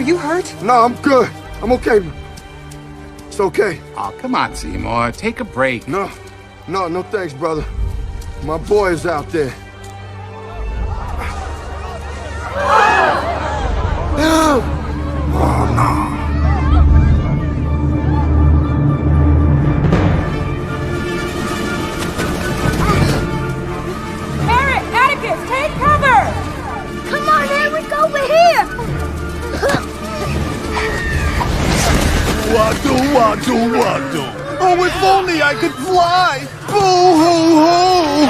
Are you hurt? No, I'm good. I'm okay. It's okay. Oh, come on, Seymour. Take a break. No thanks, brother. My boy is out there. No! Oh, no. Eric, Atticus, take cover! Come on, Eric, over here! Wado. Oh, if only I could fly! Boo-hoo-hoo!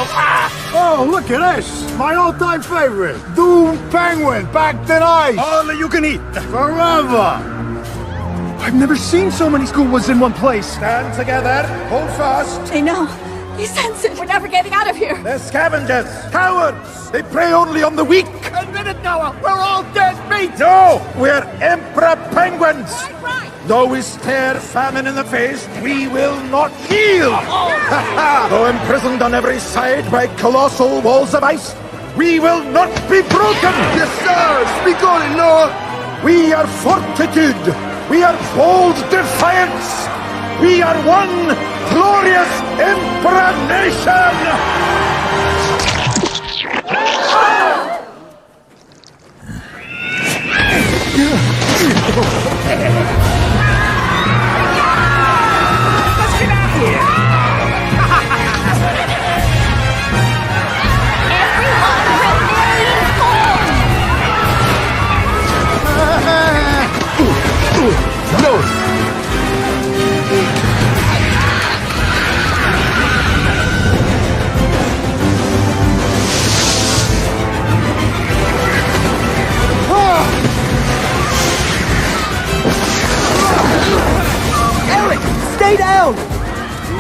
Oh, look at this! My all-time favorite! Doom Penguin, back tonight! All you can eat! Forever! I've never seen so many school ones in one place! Stand together, hold fast! They know. They sense it. We're never getting out of here. They're scavengers, cowards! They prey only on the weak! Admit it, Noah! We're all dead meat! No! We're Emperor Penguins! Right. Though we stare famine in the face, we will not yield! Though imprisoned on every side by colossal walls of ice, we will not be broken! Yes, sir! Speak on it, Noah! We are fortitude! We are bold defiance! We are one glorious Emperor Nation! Eric, stay down!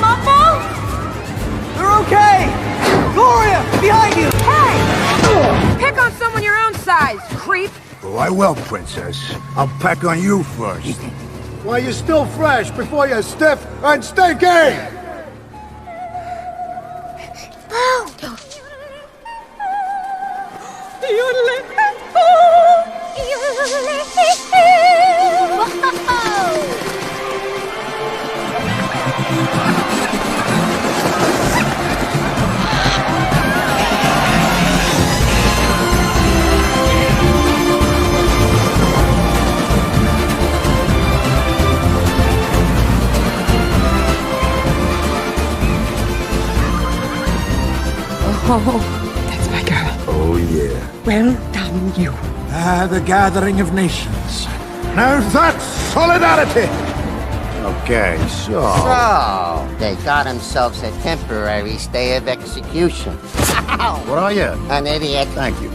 Mumble? They're okay! Gloria, behind you! Hey! Pick on someone your own size, creep. Oh, I will, Princess. I'll peck on you first. While you're still fresh, before you're stiff and stinky! Oh, that's my girl. Oh, yeah. Well done, you. The gathering of nations. Now that's solidarity! Okay, so... So, they got themselves a temporary stay of execution. What are you? An idiot. Thank you.